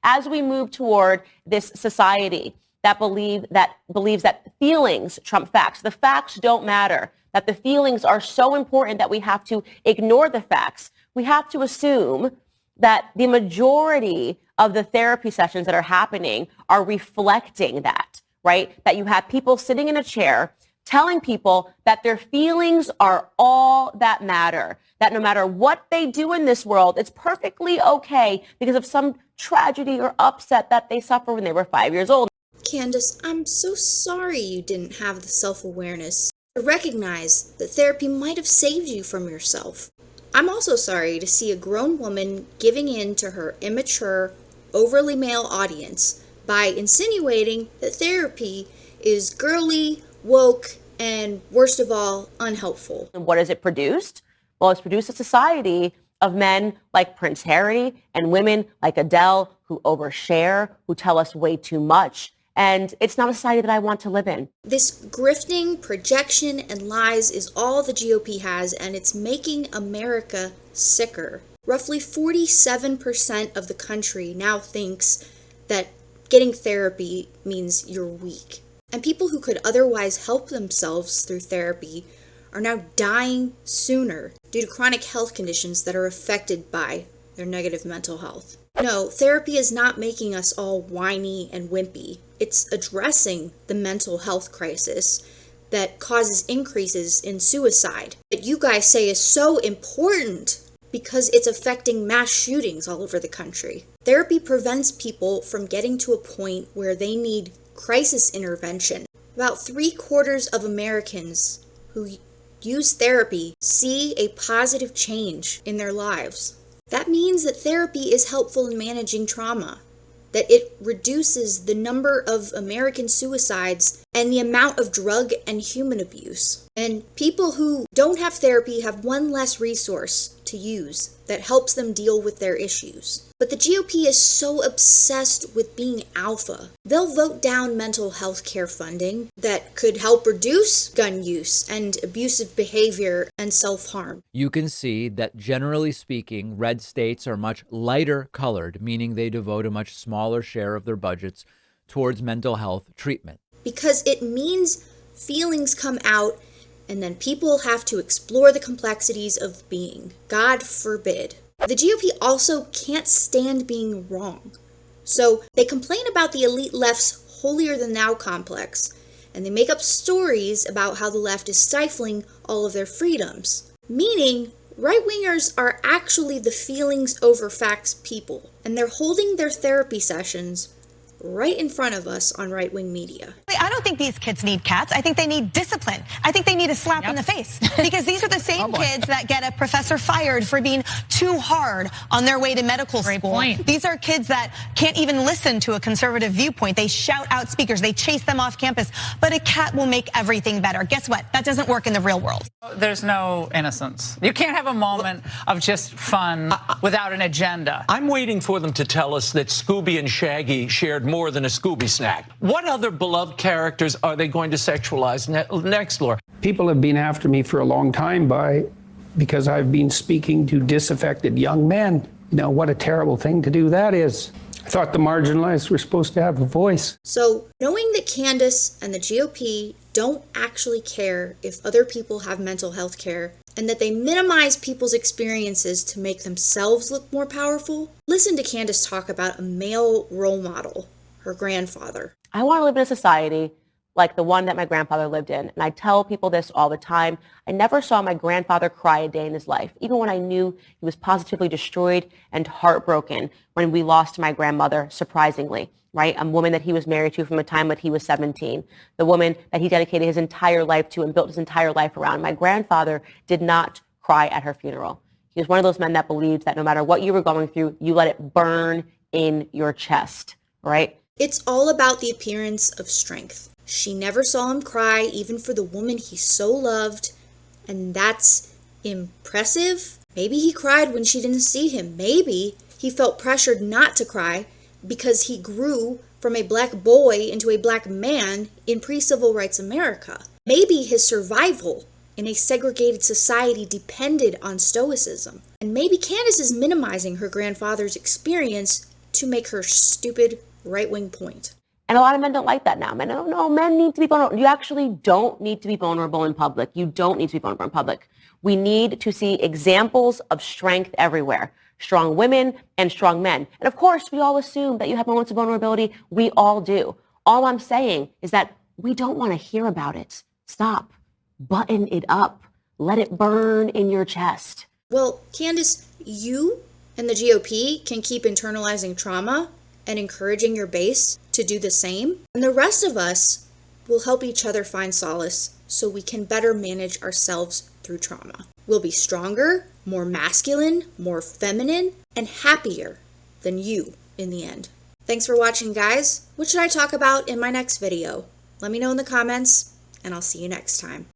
as we move toward this society that believes that feelings trump facts, the facts don't matter, that the feelings are so important that we have to ignore the facts, we have to assume that the majority of the therapy sessions that are happening are reflecting that, right? That you have people sitting in a chair telling people that their feelings are all that matter, that no matter what they do in this world, it's perfectly okay because of some tragedy or upset that they suffered when they were 5 years old. Candace, I'm so sorry you didn't have the self-awareness to recognize that therapy might have saved you from yourself. I'm also sorry to see a grown woman giving in to her immature, overly male audience by insinuating that therapy is girly, woke, and worst of all, unhelpful. And what has it produced? Well, it's produced a society of men like Prince Harry and women like Adele who overshare, who tell us way too much. And it's not a society that I want to live in. This grifting, projection, and lies is all the GOP has, and it's making America sicker. Roughly 47% of the country now thinks that getting therapy means you're weak. And people who could otherwise help themselves through therapy are now dying sooner due to chronic health conditions that are affected by their negative mental health. No, therapy is not making us all whiny and wimpy. It's addressing the mental health crisis that causes increases in suicide that you guys say is so important because it's affecting mass shootings all over the country. Therapy prevents people from getting to a point where they need crisis intervention. About 3/4 of Americans who use therapy see a positive change in their lives. That means that therapy is helpful in managing trauma, that it reduces the number of American suicides and the amount of drug and human abuse. And people who don't have therapy have one less resource to use that helps them deal with their issues. But the GOP is so obsessed with being alpha. They'll vote down mental health care funding that could help reduce gun use and abusive behavior and self-harm. You can see that generally speaking, red states are much lighter colored, meaning they devote a much smaller share of their budgets towards mental health treatment. Because it means feelings come out and then people have to explore the complexities of being. God forbid. The GOP also can't stand being wrong. So they complain about the elite left's holier-than-thou complex, and they make up stories about how the left is stifling all of their freedoms. Meaning, right-wingers are actually the feelings over facts people, and they're holding their therapy sessions right in front of us on right-wing media. I don't think these kids need cats. I think they need discipline. I think they need a slap in the face because these are the same kids that get a professor fired for being too hard on their way to medical school. These are kids that can't even listen to a conservative viewpoint. They shout out speakers. They chase them off campus. But a cat will make everything better. Guess what? That doesn't work in the real world. There's no innocence. You can't have a moment of just fun without an agenda. I'm waiting for them to tell us that Scooby and Shaggy shared more than a Scooby snack. What other beloved characters are they going to sexualize next, Laura? People have been after me for a long time because I've been speaking to disaffected young men. You know, what a terrible thing to do that is. I thought the marginalized were supposed to have a voice. So, knowing that Candace and the GOP don't actually care if other people have mental health care, and that they minimize people's experiences to make themselves look more powerful, listen to Candace talk about a male role model, her grandfather. I want to live in a society like the one that my grandfather lived in. And I tell people this all the time. I never saw my grandfather cry a day in his life, even when I knew he was positively destroyed and heartbroken when we lost my grandmother, surprisingly, right? A woman that he was married to from the time that he was 17, the woman that he dedicated his entire life to and built his entire life around. My grandfather did not cry at her funeral. He was one of those men that believed that no matter what you were going through, you let it burn in your chest, right? It's all about the appearance of strength. She never saw him cry, even for the woman he so loved, and that's impressive. Maybe he cried when she didn't see him. Maybe he felt pressured not to cry because he grew from a black boy into a black man in pre-civil rights America. Maybe his survival in a segregated society depended on stoicism. And maybe Candace is minimizing her grandfather's experience to make her stupid right-wing point. And a lot of men don't like that now. Men don't know, men need to be vulnerable. You actually don't need to be vulnerable in public. You don't need to be vulnerable in public. We need to see examples of strength everywhere. Strong women and strong men. And of course, we all assume that you have moments of vulnerability. We all do. All I'm saying is that we don't want to hear about it. Stop. Button it up. Let it burn in your chest. Well, Candace, you and the GOP can keep internalizing trauma and encouraging your base to do the same. And the rest of us will help each other find solace so we can better manage ourselves through trauma. We'll be stronger, more masculine, more feminine, and happier than you in the end. Thanks for watching, guys. What should I talk about in my next video? Let me know in the comments, and I'll see you next time.